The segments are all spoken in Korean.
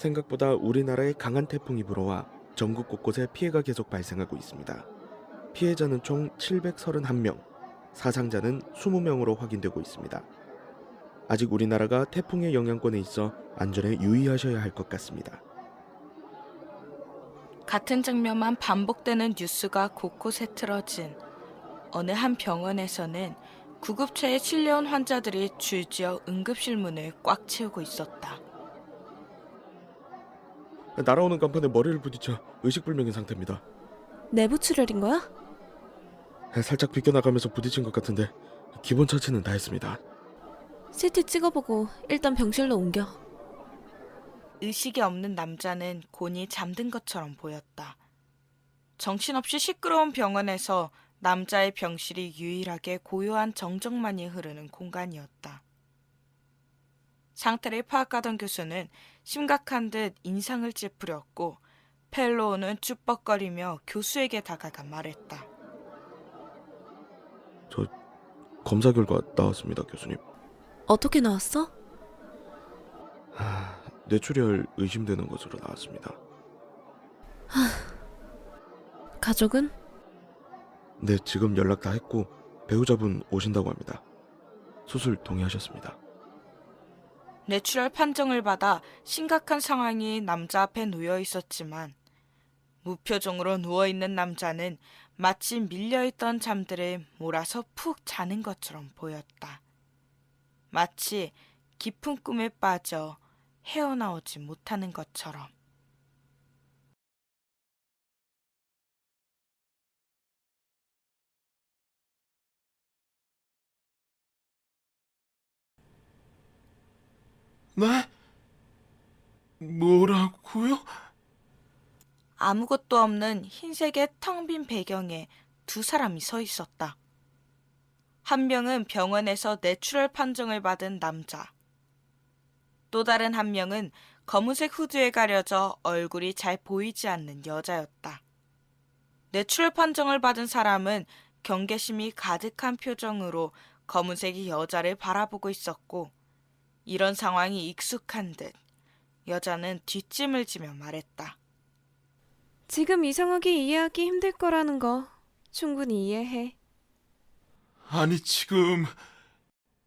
생각보다 우리나라에 강한 태풍이 불어와 전국 곳곳에 피해가 계속 발생하고 있습니다. 피해자는 총 731명, 사상자는 20명으로 확인되고 있습니다. 아직 우리나라가 태풍의 영향권에 있어 안전에 유의하셔야 할 것 같습니다. 같은 장면만 반복되는 뉴스가 곳곳에 틀어진 어느 한 병원에서는 구급차에 실려온 환자들이 줄지어 응급실 문을 꽉 채우고 있었다. 날아오는 간판에 머리를 부딪혀 의식불명인 상태입니다. 내부 출혈인 거야? 살짝 비껴나가면서 부딪힌 것 같은데 기본 처치는 다 했습니다. CT 찍어보고 일단 병실로 옮겨. 의식이 없는 남자는 곤히 잠든 것처럼 보였다. 정신없이 시끄러운 병원에서 남자의 병실이 유일하게 고요한 정적만이 흐르는 공간이었다. 상태를 파악하던 교수는 심각한 듯 인상을 찌푸렸고 펠로우는 쭈뼛거리며 교수에게 다가가 말했다. 저 검사 결과 나왔습니다, 교수님. 어떻게 나왔어? 뇌출혈 의심되는 것으로 나왔습니다. 가족은? 네, 지금 연락 다 했고 배우자분 오신다고 합니다. 수술 동의하셨습니다. 뇌출혈 판정을 받아 심각한 상황이 남자 앞에 놓여 있었지만 무표정으로 누워있는 남자는 마치 밀려있던 잠들을 몰아서 푹 자는 것처럼 보였다. 마치 깊은 꿈에 빠져 헤어나오지 못하는 것처럼. 네? 뭐라고요? 아무것도 없는 흰색의 텅 빈 배경에 두 사람이 서 있었다. 한 명은 병원에서 뇌출혈 판정을 받은 남자. 또 다른 한 명은 검은색 후드에 가려져 얼굴이 잘 보이지 않는 여자였다. 뇌출혈 판정을 받은 사람은 경계심이 가득한 표정으로 검은색이 여자를 바라보고 있었고 이런 상황이 익숙한 듯 여자는 뒷짐을 지며 말했다. 지금 이상하게 이해하기 힘들 거라는 거 충분히 이해해. 아니 지금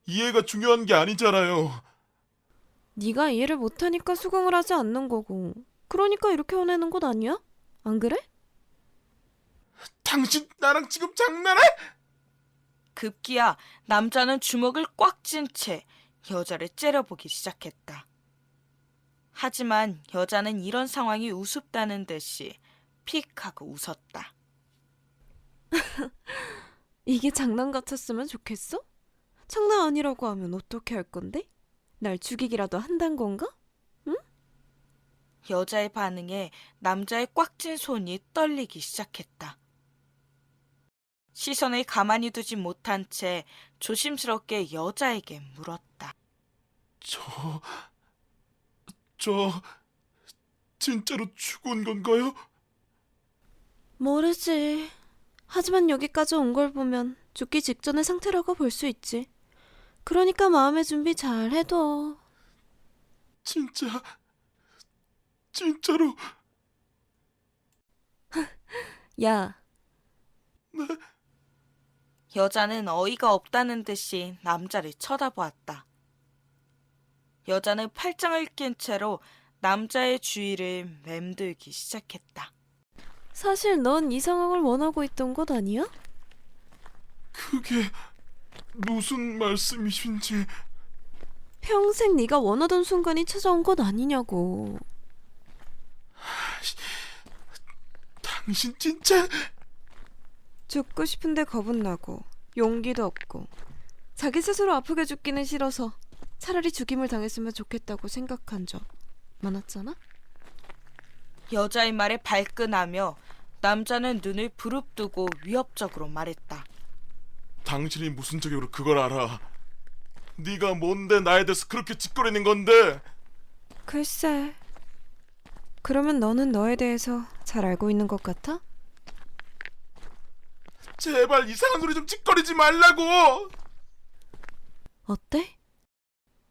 이해가 중요한 게 아니잖아요. 네가 이해를 못하니까 수긍을 하지 않는 거고 그러니까 이렇게 화내는 것 아니야? 안 그래? 당신 나랑 지금 장난해? 급기야 남자는 주먹을 꽉 쥔 채 여자를 째려보기 시작했다. 하지만 여자는 이런 상황이 우습다는 듯이 픽 하고 웃었다. 이게 장난 같았으면 좋겠어? 장난 아니라고 하면 어떻게 할 건데? 날 죽이기라도 한단 건가? 여자의 반응에 남자의 꽉 쥔 손이 떨리기 시작했다. 시선을 가만히 두지 못한 채 조심스럽게 여자에게 물었다. 저 진짜로 죽은 건가요? 모르지. 하지만 여기까지 온 걸 보면 죽기 직전의 상태라고 볼 수 있지. 그러니까 마음의 준비 잘 해둬. 진짜로. 야, 여자는 어이가 없다는 듯이 남자를 쳐다보았다. 여자는 팔짱을 낀 채로 남자의 주위를 맴돌기 시작했다. 사실 넌 이 상황을 원하고 있던 것 아니야? 그게 무슨 말씀이신지. 평생 네가 원하던 순간이 찾아온 것 아니냐고. 당신 진짜. 죽고 싶은데 겁은 나고 용기도 없고 자기 스스로 아프게 죽기는 싫어서 차라리 죽임을 당했으면 좋겠다고 생각한 적 많았잖아? 여자의 말에 발끈하며 남자는 눈을 부릅뜨고 위협적으로 말했다. 당신이 무슨 자격으로 그걸 알아? 네가 뭔데 나에 대해서 그렇게 짓거리는 건데? 글쎄, 그러면 너는 너에 대해서 잘 알고 있는 것 같아? 제발 이상한 소리 좀 짓거리지 말라고! 어때?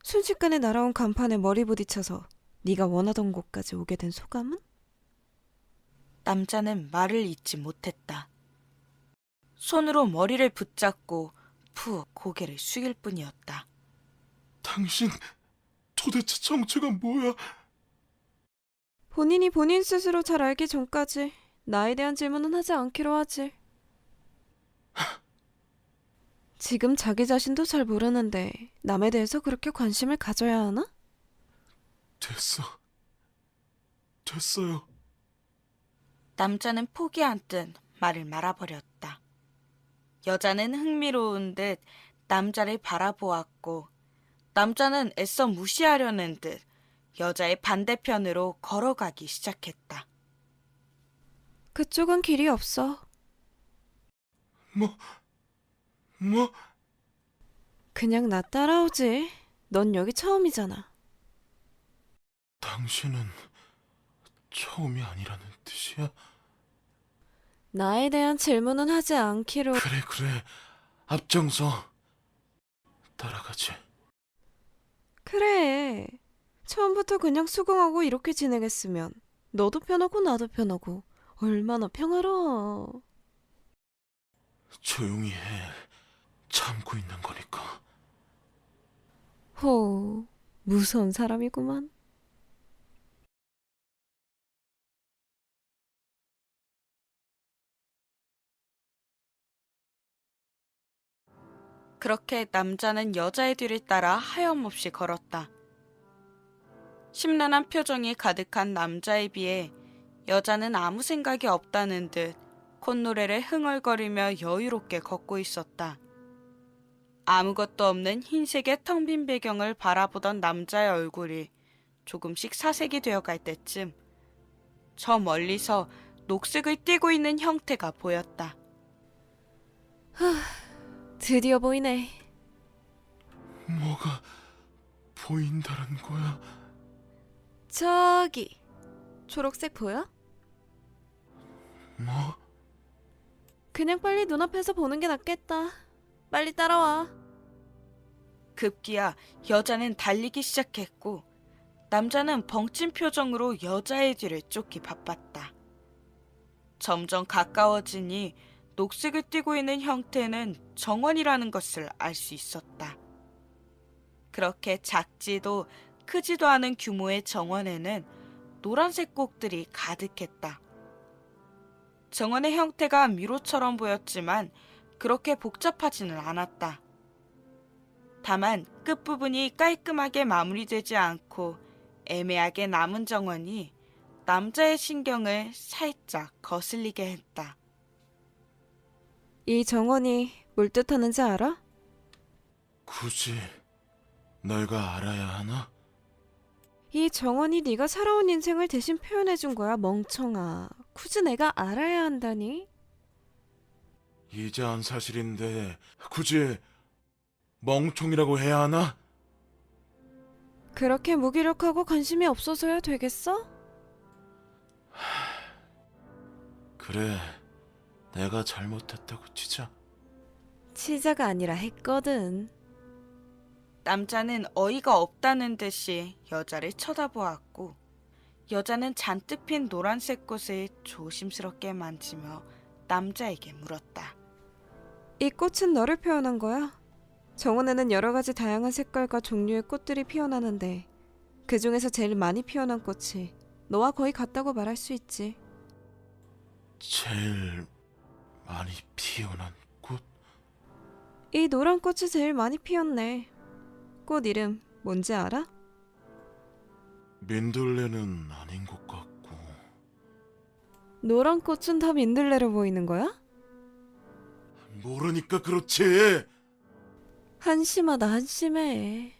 순식간에 날아온 간판에 머리 부딪혀서 네가 원하던 곳까지 오게 된 소감은? 남자는 말을 잇지 못했다. 손으로 머리를 붙잡고 푹 고개를 숙일 뿐이었다. 당신 도대체 정체가 뭐야? 본인이 본인 스스로 잘 알기 전까지 나에 대한 질문은 하지 않기로 하지. 지금 자기 자신도 잘 모르는데 남에 대해서 그렇게 관심을 가져야 하나? 됐어요. 남자는 포기한 듯 말을 말아버렸다. 여자는 흥미로운 듯 남자를 바라보았고 남자는 애써 무시하려는 듯 여자의 반대편으로 걸어가기 시작했다. 그쪽은 길이 없어. 뭐? 그냥 나 따라오지. 넌 여기 처음이잖아. 당신은 처음이 아니라는 뜻이야? 나에 대한 질문은 하지 않기로. 그래. 앞장서. 따라가지. 그래. 처음부터 그냥 수긍하고 이렇게 지내겠으면 너도 편하고 나도 편하고 얼마나 평화로워. 조용히 해. 참고 있는 거니까. 호, 무서운 사람이구만. 그렇게 남자는 여자의 뒤를 따라 하염없이 걸었다. 심란한 표정이 가득한 남자에 비해 여자는 아무 생각이 없다는 듯 콧노래를 흥얼거리며 여유롭게 걷고 있었다. 아무것도 없는 흰색의 텅 빈 배경을 바라보던 남자의 얼굴이 조금씩 사색이 되어갈 때쯤 저 멀리서 녹색을 띠고 있는 형태가 보였다. 드디어 보이네. 뭐가 보인다는 거야? 저기 초록색 보여? 뭐? 그냥 빨리 눈앞에서 보는 게 낫겠다. 빨리 따라와. 급기야 여자는 달리기 시작했고 남자는 벙찐 표정으로 여자의 뒤를 쫓기 바빴다. 점점 가까워지니 녹색을 띠고 있는 형태는 정원이라는 것을 알 수 있었다. 그렇게 작지도 크지도 않은 규모의 정원에는 노란색 꽃들이 가득했다. 정원의 형태가 미로처럼 보였지만 그렇게 복잡하지는 않았다. 다만 끝부분이 깔끔하게 마무리되지 않고 애매하게 남은 정원이 남자의 신경을 살짝 거슬리게 했다. 이 정원이 뭘 뜻하는지 알아? 굳이 내가 알아야 하나? 이 정원이 네가 살아온 인생을 대신 표현해준 거야, 멍청아. 굳이 내가 알아야 한다니? 이제 안 사실인데 굳이 멍청이라고 해야 하나? 그렇게 무기력하고 관심이 없어서야 되겠어? 그래, 내가 잘못했다고 치자. 치자가 아니라 했거든. 남자는 어이가 없다는 듯이 여자를 쳐다보았고 여자는 잔뜩 핀 노란색 꽃을 조심스럽게 만지며 남자에게 물었다. 이 꽃은 너를 표현한 거야? 정원에는 여러 가지 다양한 색깔과 종류의 꽃들이 피어나는데 그 중에서 제일 많이 피어난 꽃이 너와 거의 같다고 말할 수 있지. 제일 많이 피어난 꽃? 이 노란 꽃이 제일 많이 피었네. 꽃 이름 뭔지 알아? 민들레는 아닌 것 같고. 노란 꽃은 다 민들레로 보이는 거야? 모르니까 그렇지. 한심하다 한심해.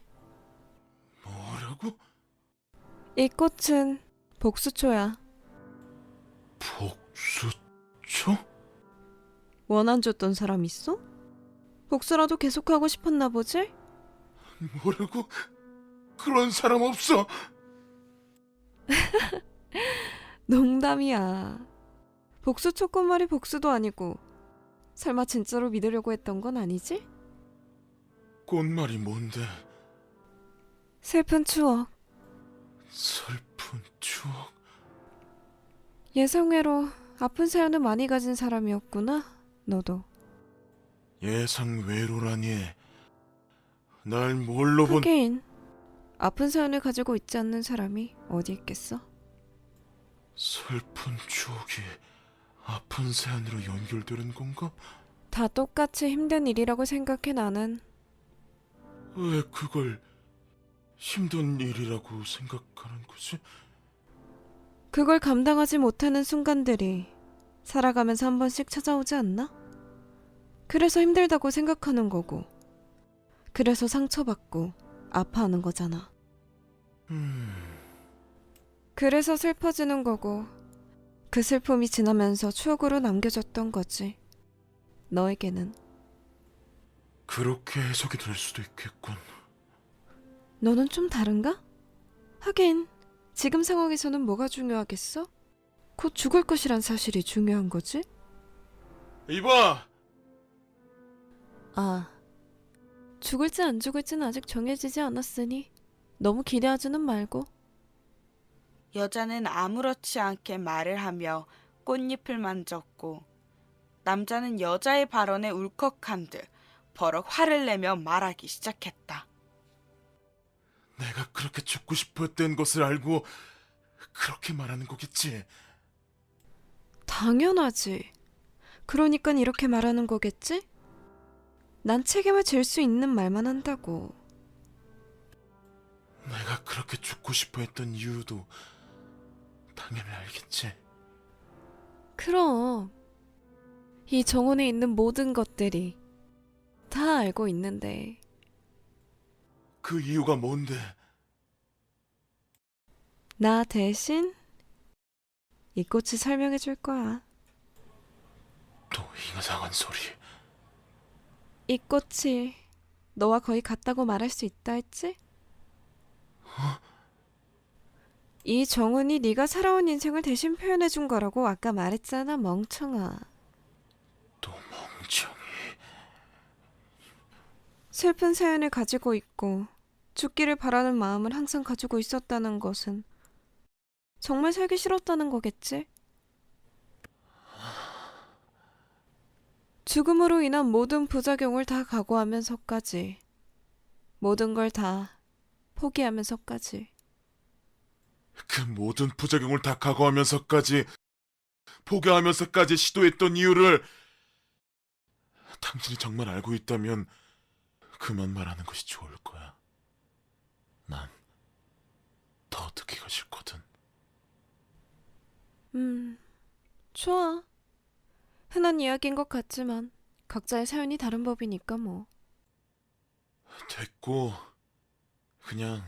뭐라고? 이 꽃은 복수초야. 복수초? 원 안 줬던 사람 있어? 복수라도 계속하고 싶었나 보지? 뭐라고? 그런 사람 없어. 농담이야. 복수초 꽃말이 복수도 아니고 설마 진짜로 믿으려고 했던 건 아니지? 꽃말이 뭔데? 슬픈 추억. 슬픈 추억. 예상외로 아픈 사연을 많이 가진 사람이었구나, 너도. 예상외로라니. 날 뭘로 본... 하긴 아픈 사연을 가지고 있지 않는 사람이 어디 있겠어? 슬픈 추억이 아픈 사연으로 연결되는 건가? 다 똑같이 힘든 일이라고 생각해 나는. 왜 그걸 힘든 일이라고 생각하는 거지? 그걸 감당하지 못하는 순간들이 살아가면서 한 번씩 찾아오지 않나? 그래서 힘들다고 생각하는 거고, 그래서 상처받고 아파하는 거잖아. 그래서 슬퍼지는 거고, 그 슬픔이 지나면서 추억으로 남겨졌던 거지. 너에게는. 그렇게 해석이 될 수도 있겠군. 너는 좀 다른가? 하긴 지금 상황에서는 뭐가 중요하겠어? 곧 죽을 것이란 사실이 중요한 거지? 이봐! 아, 죽을지 안 죽을지는 아직 정해지지 않았으니 너무 기대하지는 말고. 여자는 아무렇지 않게 말을 하며 꽃잎을 만졌고 남자는 여자의 발언에 울컥한 듯 버럭 화를 내며 말하기 시작했다. 내가 그렇게 죽고 싶었던 것을 알고 그렇게 말하는 거겠지. 당연하지. 그러니까 이렇게 말하는 거겠지? 난 책임을 질 수 있는 말만 한다고. 내가 그렇게 죽고 싶어 했던 이유도 당연히 알겠지. 그럼 이 정원에 있는 모든 것들이 다 알고 있는데 그 이유가 뭔데? 나 대신 이 꽃이 설명해 줄 거야. 또 이상한 소리. 이 꽃이 너와 거의 같다고 말할 수 있다 했지? 이 정은이 네가 살아온 인생을 대신 표현해 준 거라고 아까 말했잖아, 멍청아. 또 멍청이. 슬픈 사연을 가지고 있고 죽기를 바라는 마음을 항상 가지고 있었다는 것은 정말 살기 싫었다는 거겠지? 죽음으로 인한 모든 부작용을 다 각오하면서까지, 모든 걸 다 포기하면서까지. 그 모든 부작용을 다 각오하면서까지, 포기하면서까지 시도했던 이유를 당신이 정말 알고 있다면 그만 말하는 것이 좋을 거야. 난 더 듣기가 싫거든. 좋아. 흔한 이야기인 것 같지만 각자의 사연이 다른 법이니까 뭐. 됐고, 그냥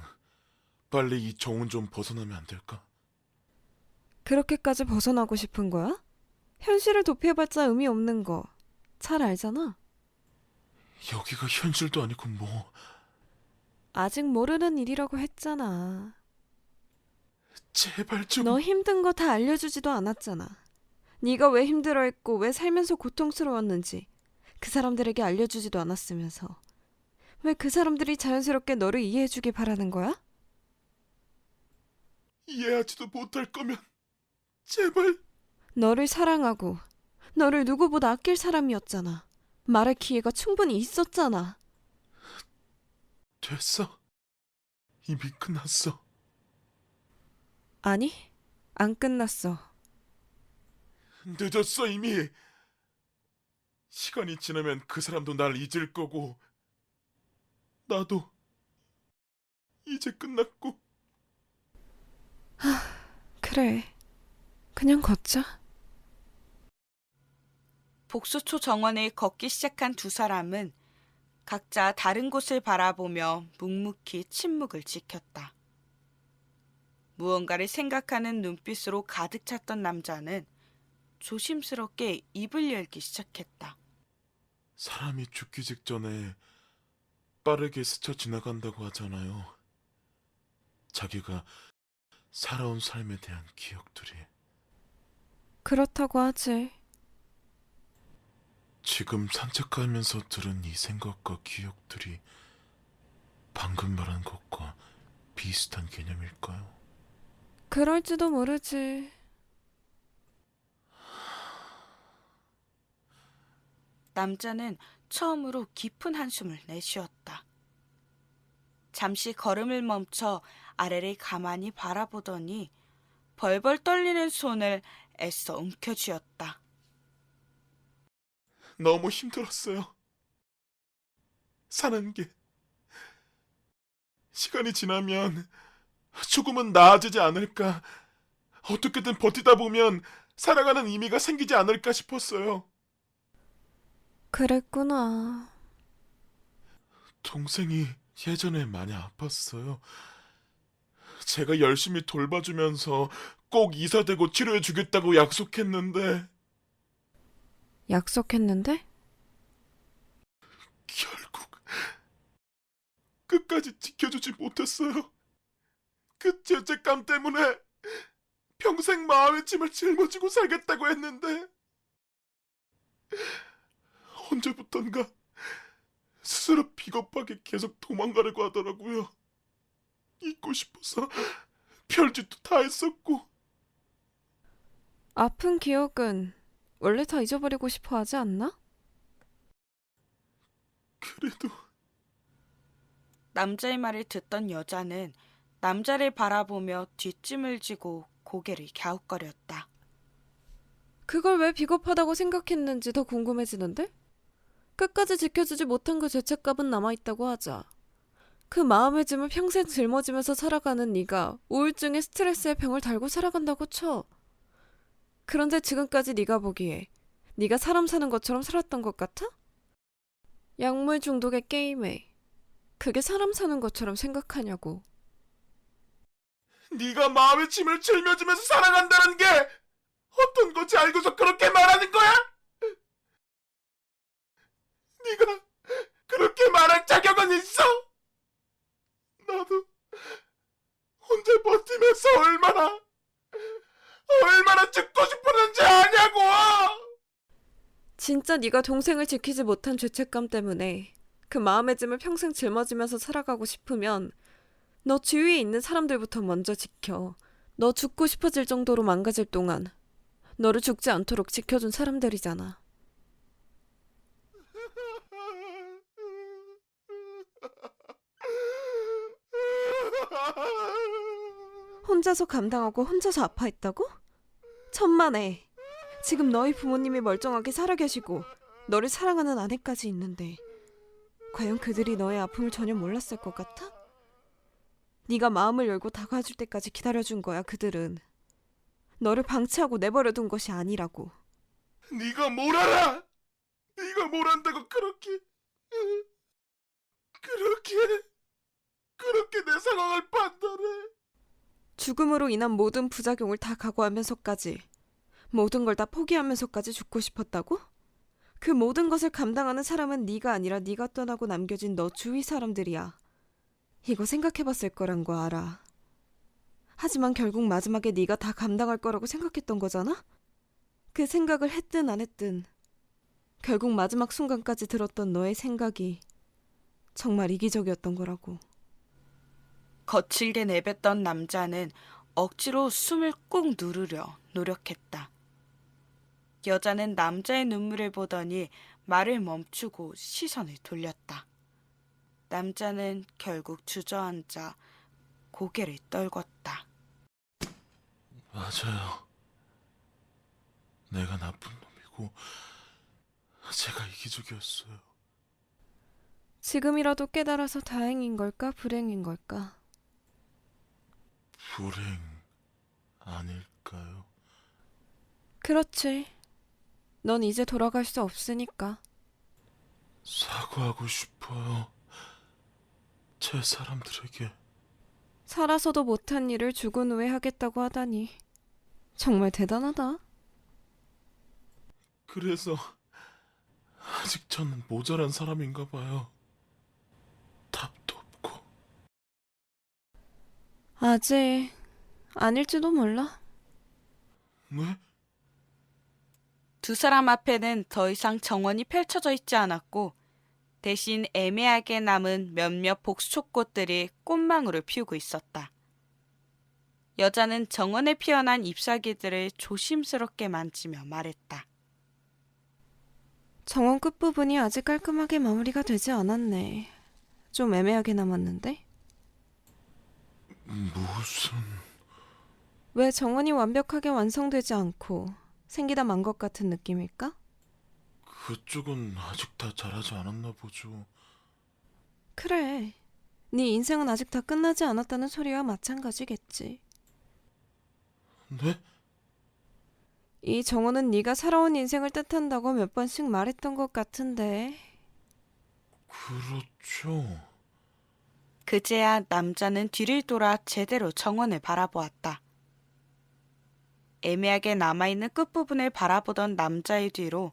빨리 이 정은 좀 벗어나면 안 될까? 그렇게까지 벗어나고 싶은 거야? 현실을 도피해봤자 의미 없는 거 잘 알잖아. 여기가 현실도 아니고 뭐. 아직 모르는 일이라고 했잖아. 제발 좀. 너 힘든 거 다 알려주지도 않았잖아. 네가 왜 힘들어했고 왜 살면서 고통스러웠는지 그 사람들에게 알려주지도 않았으면서 왜 그 사람들이 자연스럽게 너를 이해해주길 바라는 거야? 이해하지도 못할 거면 제발. 너를 사랑하고 너를 누구보다 아낄 사람이었잖아. 말할 기회가 충분히 있었잖아. 됐어. 이미 끝났어. 아니, 안 끝났어. 늦었어 이미. 시간이 지나면 그 사람도 날 잊을 거고 나도 이제 끝났고. 그래, 그냥 걷자. 복수초 정원을 걷기 시작한 두 사람은 각자 다른 곳을 바라보며 묵묵히 침묵을 지켰다. 무언가를 생각하는 눈빛으로 가득 찼던 남자는 조심스럽게 입을 열기 시작했다. 사람이 죽기 직전에 빠르게 스쳐 지나간다고 하잖아요. 자기가 살아온 삶에 대한 기억들이. 그렇다고 하지. 지금 산책하면서 들은 이 생각과 기억들이 방금 말한 것과 비슷한 개념일까요? 그럴지도 모르지. 남자는 처음으로 깊은 한숨을 내쉬었다. 잠시 걸음을 멈춰 아래를 가만히 바라보더니 벌벌 떨리는 손을 애써 움켜쥐었다. 너무 힘들었어요. 사는 게. 시간이 지나면 조금은 나아지지 않을까. 어떻게든 버티다 보면 살아가는 의미가 생기지 않을까 싶었어요. 그랬구나. 동생이 예전에 많이 아팠어요. 제가 열심히 돌봐주면서 꼭 이사되고 치료해주겠다고 약속했는데 약속했는데? 결국 끝까지 지켜주지 못했어요. 그 죄책감 때문에 평생 마음의 짐을 짊어지고 살겠다고 했는데 언제부턴가 스스로 비겁하게 계속 도망가려고 하더라고요. 잊고 싶어서 별짓도 다 했었고. 아픈 기억은 원래 다 잊어버리고 싶어 하지 않나? 그래도 남자의 말을 듣던 여자는 남자를 바라보며 뒷짐을 지고 고개를 갸웃거렸다. 그걸 왜 비겁하다고 생각했는지 더 궁금해지는데? 끝까지 지켜주지 못한 그 죄책감은 남아있다고 하자. 그 마음의 짐을 평생 짊어지면서 살아가는 네가 우울증에 스트레스에 병을 달고 살아간다고 쳐. 그런데 지금까지 네가 보기에 네가 사람 사는 것처럼 살았던 것 같아? 약물 중독의 게임에 그게 사람 사는 것처럼 생각하냐고. 네가 마음의 짐을 짊어지면서 살아간다는 게 어떤 건지 알고서 그렇게 말하는 거야? 네가 그렇게 말할 자격은 있어? 나도 혼자 버티면서 얼마나 죽고 싶었는지 아냐고! 진짜 네가 동생을 지키지 못한 죄책감 때문에 그 마음의 짐을 평생 짊어지면서 살아가고 싶으면 너 주위에 있는 사람들부터 먼저 지켜. 너 죽고 싶어질 정도로 망가질 동안 너를 죽지 않도록 지켜준 사람들이잖아. 혼자서 감당하고 혼자서 아파했다고? 천만에. 지금 너희 부모님이 멀쩡하게 살아계시고 너를 사랑하는 아내까지 있는데 과연 그들이 너의 아픔을 전혀 몰랐을 것 같아? 네가 마음을 열고 다가줄 때까지 기다려준 거야. 그들은 너를 방치하고 내버려둔 것이 아니라고. 네가 뭘 알아? 네가 뭘 안다고 그렇게 내 상황을 판단해? 죽음으로 인한 모든 부작용을 다 각오하면서까지 모든 걸 다 포기하면서까지 죽고 싶었다고? 그 모든 것을 감당하는 사람은 네가 아니라 네가 떠나고 남겨진 너 주위 사람들이야. 이거 생각해봤을 거란 거 알아. 하지만 결국 마지막에 네가 다 감당할 거라고 생각했던 거잖아? 그 생각을 했든 안 했든 결국 마지막 순간까지 들었던 너의 생각이 정말 이기적이었던 거라고. 거칠게 내뱉던 남자는 억지로 숨을 꾹 누르려 노력했다. 여자는 남자의 눈물을 보더니 말을 멈추고 시선을 돌렸다. 남자는 결국 주저앉아 고개를 떨궜다. 맞아요. 내가 나쁜 놈이고 제가 이기적이었어요. 지금이라도 깨달아서 다행인 걸까 불행인 걸까? 불행 아닐까요? 그렇지. 넌 이제 돌아갈 수 없으니까. 사과하고 싶어요. 제 사람들에게. 살아서도 못한 일을 죽은 후에 하겠다고 하다니. 정말 대단하다. 그래서 아직 저는 모자란 사람인가 봐요. 답도 없고. 아직 아닐지도 몰라. 네? 두 사람 앞에는 더 이상 정원이 펼쳐져 있지 않았고 대신 애매하게 남은 몇몇 복수초꽃들이 꽃망울을 피우고 있었다. 여자는 정원에 피어난 잎사귀들을 조심스럽게 만지며 말했다. 정원 끝부분이 아직 깔끔하게 마무리가 되지 않았네. 좀 애매하게 남았는데? 무슨... 왜 정원이 완벽하게 완성되지 않고 생기다 만 것 같은 느낌일까? 그쪽은 아직 다 자라지 않았나 보죠. 그래. 네 인생은 아직 다 끝나지 않았다는 소리와 마찬가지겠지. 네? 이 정원은 네가 살아온 인생을 뜻한다고 몇 번씩 말했던 것 같은데. 그렇죠. 그제야 남자는 뒤를 돌아 제대로 정원을 바라보았다. 애매하게 남아있는 끝부분을 바라보던 남자의 뒤로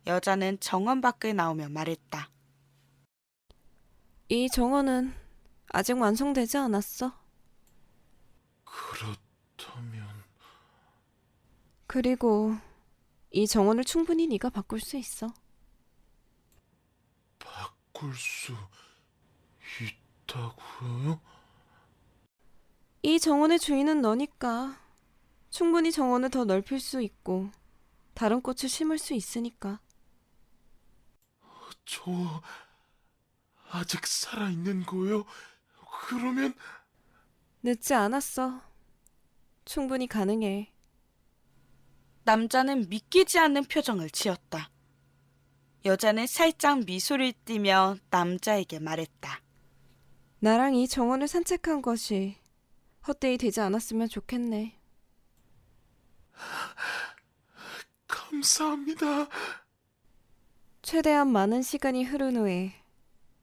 여자는 정원 밖을 나오며 말했다. 이 정원은 아직 완성되지 않았어. 그렇다면... 그리고 이 정원을 충분히 네가 바꿀 수 있어. 바꿀 수 있다고요? 이 정원의 주인은 너니까 충분히 정원을 더 넓힐 수 있고 다른 꽃을 심을 수 있으니까. 저... 아직 살아있는 거요? 그러면... 늦지 않았어. 충분히 가능해. 남자는 믿기지 않는 표정을 지었다. 여자는 살짝 미소를 띠며 남자에게 말했다. 나랑 이 정원을 산책한 것이 헛되이 되지 않았으면 좋겠네. 감사합니다. 최대한 많은 시간이 흐른 후에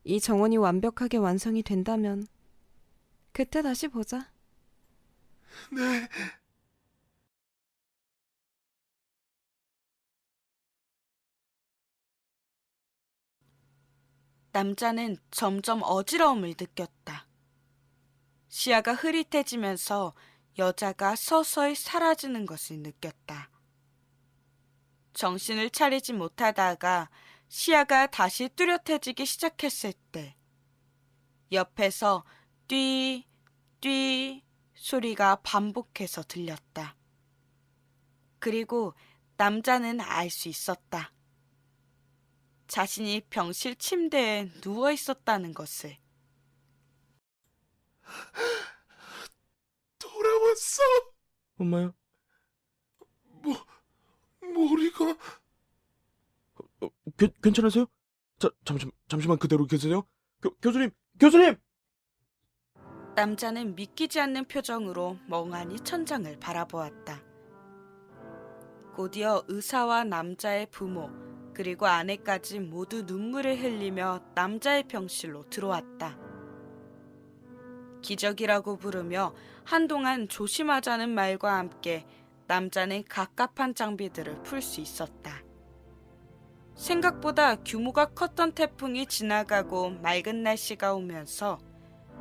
이 정원이 완벽하게 완성이 된다면 그때 다시 보자. 네. 남자는 점점 어지러움을 느꼈다. 시야가 흐릿해지면서 여자가 서서히 사라지는 것을 느꼈다. 정신을 차리지 못하다가 시야가 다시 뚜렷해지기 시작했을 때 옆에서 뛰, 뛰 소리가 반복해서 들렸다. 그리고 남자는 알 수 있었다. 자신이 병실 침대에 누워 있었다는 것을. 돌아왔어. 엄마야? 머리가... 괜찮으세요? 잠시만 그대로 계세요. 교수님! 교수님! 남자는 믿기지 않는 표정으로 멍하니 천장을 바라보았다. 곧이어 의사와 남자의 부모 그리고 아내까지 모두 눈물을 흘리며 남자의 병실로 들어왔다. 기적이라고 부르며 한동안 조심하자는 말과 함께 남자는 갑갑한 장비들을 풀 수 있었다. 생각보다 규모가 컸던 태풍이 지나가고 맑은 날씨가 오면서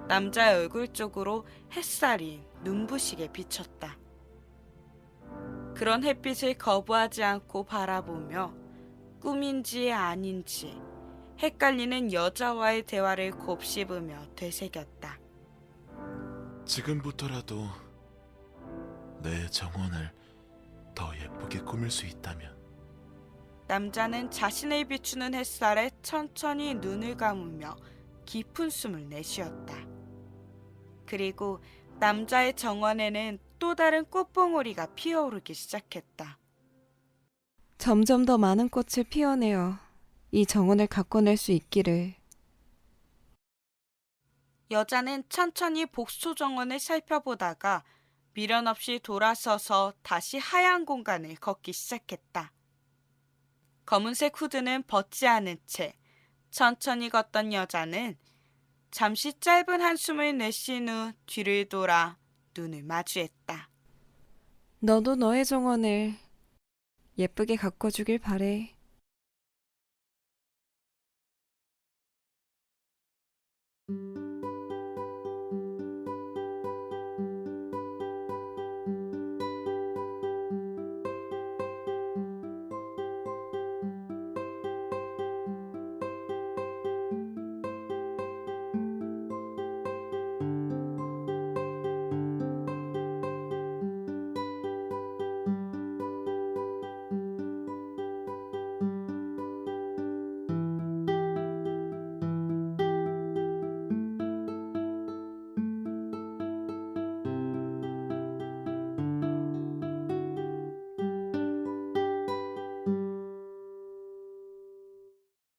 남자의 얼굴 쪽으로 햇살이 눈부시게 비쳤다. 그런 햇빛을 거부하지 않고 바라보며 꿈인지 아닌지 헷갈리는 여자와의 대화를 곱씹으며 되새겼다. 지금부터라도 내 정원을 더 예쁘게 꾸밀 수 있다면 남자는 자신을 비추는 햇살에 천천히 눈을 감으며 깊은 숨을 내쉬었다. 그리고 남자의 정원에는 또 다른 꽃봉오리가 피어오르기 시작했다. 점점 더 많은 꽃을 피워내어 이 정원을 가꿔낼 수 있기를. 여자는 천천히 복소 정원을 살펴보다가 미련 없이 돌아서서 다시 하얀 공간을 걷기 시작했다. 검은색 후드는 벗지 않은 채 천천히 걷던 여자는 잠시 짧은 한숨을 내쉰 후 뒤를 돌아 눈을 마주했다. 너도 너의 정원을 예쁘게 가꿔주길 바래.